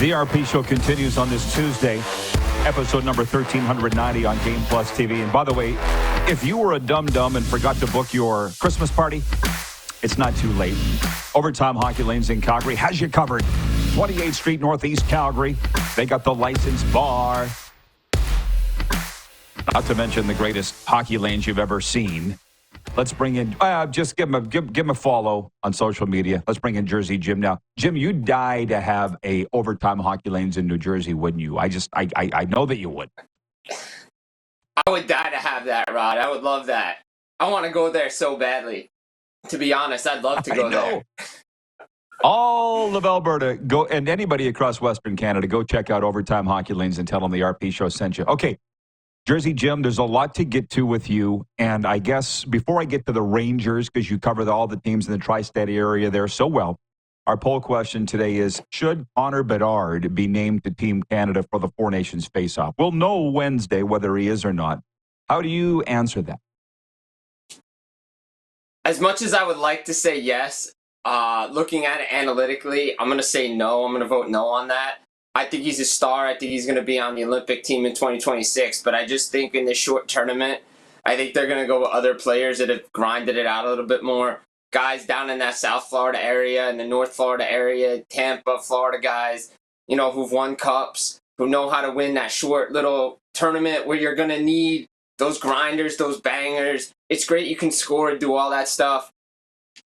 The RP Show continues on this Tuesday, episode number 1390 on Game Plus TV. And by the way, if you were a dum-dum and forgot to book your Christmas party, it's not too late. Overtime Hockey Lanes in Calgary has you covered. 28th Street, Northeast Calgary. They got the licensed bar. Not to mention the greatest hockey lanes you've ever seen. Let's bring in, just give him a follow on social media. Let's bring in Jersey Jim now. Jim, you'd die to have a overtime Hockey Lanes in New Jersey, wouldn't you? I know that you would. I would die to have that, Rod. I would love that. I want to go there so badly. To be honest, I'd love to go there. All of Alberta, go, and anybody across Western Canada, go check out Overtime Hockey Lanes and tell them the RP Show sent you. Okay, Jersey Jim, there's a lot to get to with you, and I guess before I get to the Rangers, because you covered all the teams in the tri-state area there so well, our poll question today is, should Connor Bedard be named to Team Canada for the Four Nations face-off? We'll know Wednesday whether he is or not. How do you answer that? As much as I would like to say yes, looking at it analytically, I'm going to say no. I'm going to vote no on that. I think he's a star. I think he's going to be on the Olympic team in 2026. But I just think in this short tournament, I think they're going to go with other players that have grinded it out a little bit more. Guys down in that South Florida area, in the North Florida area, Tampa, Florida guys, you know, who've won cups, who know how to win that short little tournament where you're going to need those grinders, those bangers. It's great you can score and do all that stuff.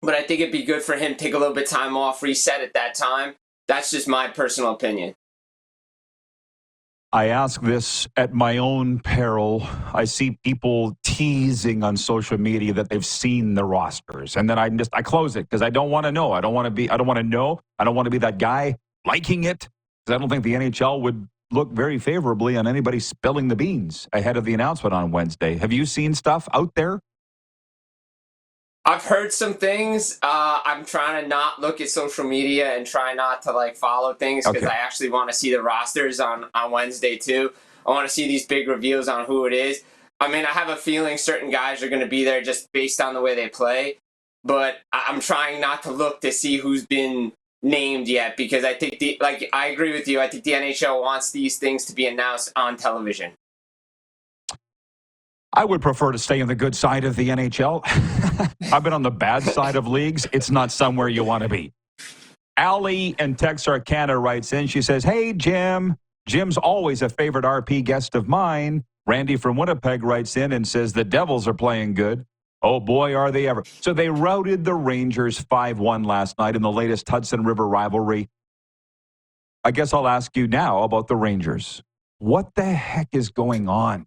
But I think it'd be good for him to take a little bit of time off, reset at that time. That's just my personal opinion. I ask this at my own peril. I see people teasing on social media that they've seen the rosters, and then I close it because I don't want to know. I don't want to be that guy liking it, because I don't think the NHL would look very favorably on anybody spilling the beans ahead of the announcement on Wednesday. Have you seen stuff out there? I've heard some things. I'm trying to not look at social media and try not to follow things because I actually want to see the rosters on Wednesday too. I want to see these big reveals on who it is. I mean, I have a feeling certain guys are going to be there just based on the way they play, but I'm trying not to look to see who's been named yet because I think I agree with you. I think the NHL wants these things to be announced on television. I would prefer to stay on the good side of the NHL. I've been on the bad side of leagues. It's not somewhere you want to be. Allie in Texarkana writes in. She says, hey, Jim. Jim's always a favorite RP guest of mine. Randy from Winnipeg writes in and says, the Devils are playing good. Oh, boy, are they ever. So they routed the Rangers 5-1 last night in the latest Hudson River rivalry. I guess I'll ask you now about the Rangers. What the heck is going on?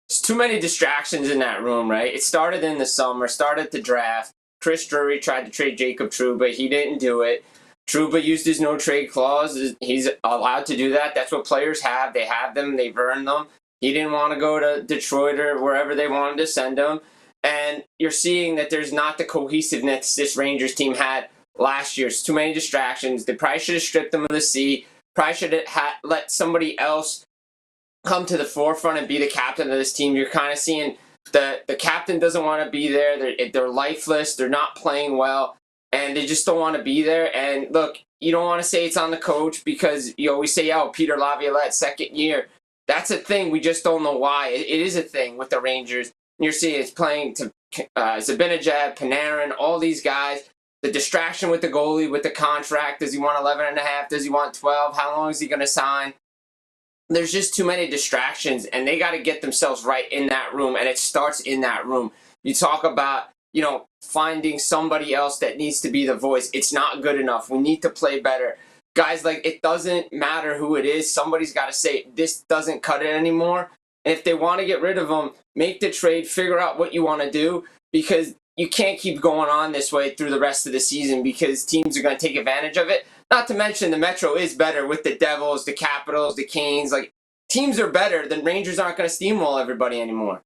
There's too many distractions in that room, right? It started in the summer, started the draft. Chris Drury tried to trade Jacob Trouba. He didn't do it. Trouba used his no-trade clause. He's allowed to do that. That's what players have. They have them. They've earned them. He didn't want to go to Detroit or wherever they wanted to send him. And you're seeing that there's not the cohesiveness this Rangers team had last year. It's too many distractions. They probably should have stripped them of the seat. Probably should have let somebody else come to the forefront and be the captain of this team. You're kind of seeing the captain doesn't want to be there. They're lifeless. They're not playing well, and they just don't want to be there. And look, you don't want to say it's on the coach because you always say, oh, Peter Laviolette, second year. That's a thing. We just don't know why. It is a thing with the Rangers. You're seeing it's playing to Zibanejad, Panarin, all these guys. The distraction with the goalie, with the contract. Does he want 11.5? Does he want 12? How long is he going to sign? There's just too many distractions, and they got to get themselves right in that room, and it starts in that room. You talk about, finding somebody else that needs to be the voice. It's not good enough. We need to play better. Guys, it doesn't matter who it is. Somebody's got to say, this doesn't cut it anymore. And if they want to get rid of them, make the trade, figure out what you want to do, because you can't keep going on this way through the rest of the season because teams are going to take advantage of it. Not to mention the Metro is better with the Devils, the Capitals, the Canes. Teams are better. The Rangers aren't going to steamroll everybody anymore.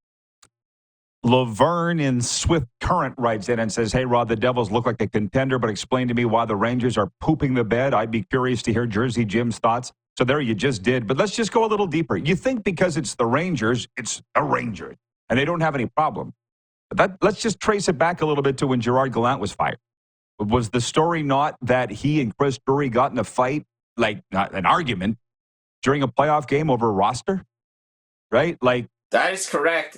Laverne in Swift Current writes in and says, hey, Rod, the Devils look like a contender, but explain to me why the Rangers are pooping the bed. I'd be curious to hear Jersey Jim's thoughts. So there you just did. But let's just go a little deeper. You think because it's the Rangers, it's the Rangers, and they don't have any problem. But let's just trace it back a little bit to when Gerard Gallant was fired. Was the story not that he and Chris Drury got in a fight, like not an argument, during a playoff game over a roster? Right? Like, that is correct.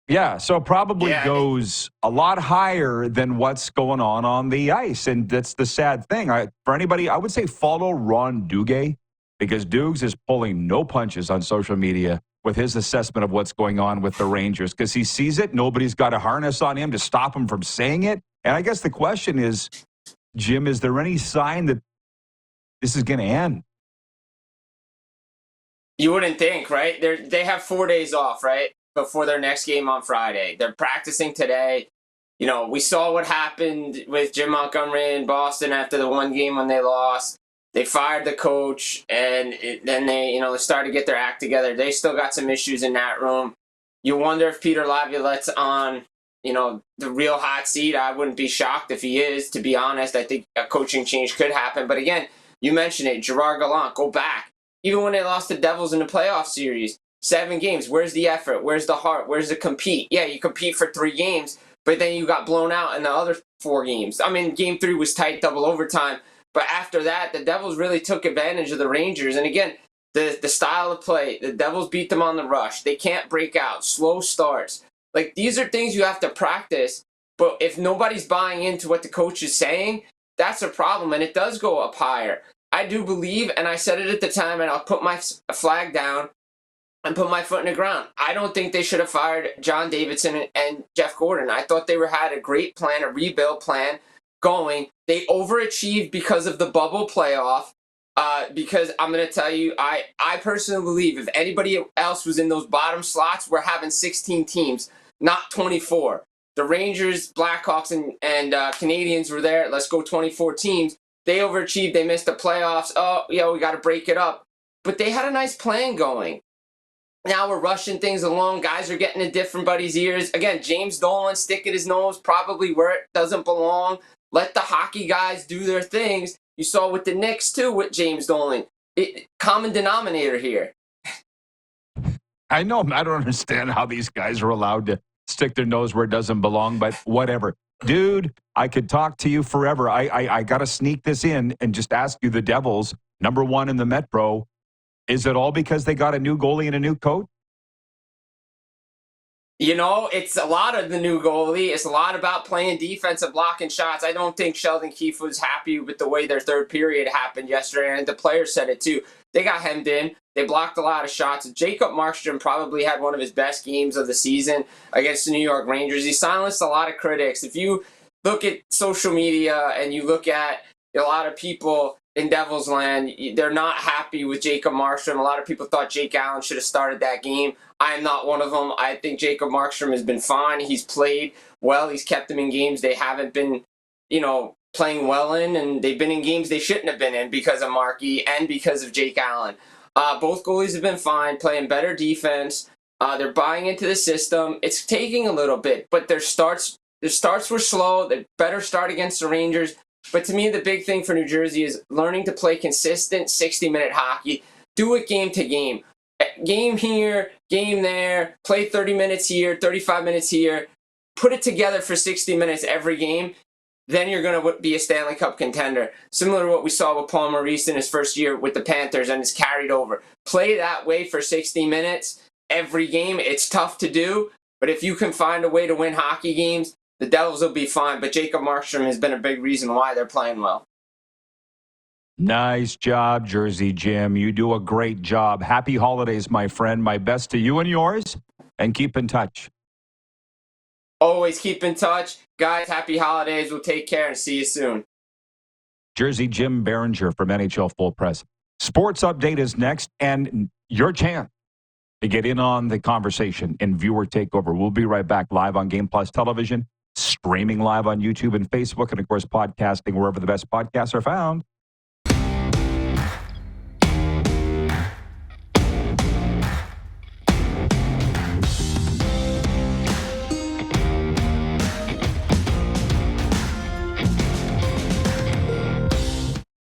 Yeah, so it probably goes a lot higher than what's going on the ice, and that's the sad thing. For anybody, I would say follow Ron Duguay, because Dukes is pulling no punches on social media with his assessment of what's going on with the Rangers, because he sees it. Nobody's got a harness on him to stop him from saying it. And I guess the question is, Jim, is there any sign that this is going to end? You wouldn't think, right? They have 4 days off, right, before their next game on Friday. They're practicing today. You know, we saw what happened with Jim Montgomery in Boston after the one game when they lost. They fired the coach, and then they started to get their act together. They still got some issues in that room. You wonder if Peter Laviolette's on, the real hot seat. I wouldn't be shocked if he is, to be honest. I think a coaching change could happen. But again, you mentioned it, Gerard Gallant, go back. Even when they lost the Devils in the playoff series, 7 games, where's the effort? Where's the heart? Where's the compete? Yeah, you compete for 3 games, but then you got blown out in the other 4 games. I mean, game 3 was tight, double overtime. But after that, the Devils really took advantage of the Rangers. And again, the style of play, the Devils beat them on the rush. They can't break out, slow starts. Like, these are things you have to practice. But if nobody's buying into what the coach is saying, that's a problem. And it does go up higher. I do believe, and I said it at the time, and I'll put my flag down and put my foot in the ground. I don't think they should have fired John Davidson and Jeff Gordon. I thought they had a great plan, a rebuild plan going. They overachieved because of the bubble playoff. Because I'm going to tell you, I personally believe if anybody else was in those bottom slots, we're having 16 teams, not 24. The Rangers, Blackhawks, and Canadians were there. Let's go 24 teams. They overachieved. They missed the playoffs. Oh, yeah, we got to break it up. But they had a nice plan going. Now we're rushing things along. Guys are getting in different buddies' ears. Again, James Dolan sticking his nose probably where it doesn't belong. Let the hockey guys do their things. You saw with the Knicks, too, with James Dolan. Common denominator here. I know. I don't understand how these guys are allowed to stick their nose where it doesn't belong, but whatever. Dude, I could talk to you forever. I got to sneak this in and just ask you, the Devils, number 1 in the Metro, is it all because they got a new goalie and a new coach? It's a lot of the new goalie. It's a lot about playing defense and blocking shots. I don't think Sheldon Keefe was happy with the way their third period happened yesterday, and the players said it too. They got hemmed in. They blocked a lot of shots. Jacob Markstrom probably had one of his best games of the season against the New York Rangers. He silenced a lot of critics. If you look at social media and you look at a lot of people in Devils land, they're not happy with Jacob Markstrom. A lot of people thought Jake Allen should have started that game. I am not one of them. I think Jacob Markstrom has been fine. He's played well. He's kept them in games they haven't been, playing well in, and they've been in games they shouldn't have been in because of Markey and because of Jake Allen. Both goalies have been fine, playing better defense. They're buying into the system. It's taking a little bit, but their starts were slow. They better start against the Rangers. But to me, the big thing for New Jersey is learning to play consistent 60-minute hockey. Do it game to game. Game here, game there, play 30 minutes here, 35 minutes here. Put it together for 60 minutes every game. Then you're going to be a Stanley Cup contender. Similar to what we saw with Paul Maurice in his first year with the Panthers, and it's carried over. Play that way for 60 minutes every game. It's tough to do, but if you can find a way to win hockey games, the Devils will be fine. But Jacob Markstrom has been a big reason why they're playing well. Nice job, Jersey Jim. You do a great job. Happy holidays, my friend. My best to you and yours, and keep in touch. Always keep in touch. Guys, happy holidays. We'll take care and see you soon. Jersey Jim Biringer from NHL Full Press. Sports Update is next, and your chance to get in on the conversation in Viewer Takeover. We'll be right back live on Game Plus Television, streaming live on YouTube and Facebook, and, of course, podcasting wherever the best podcasts are found.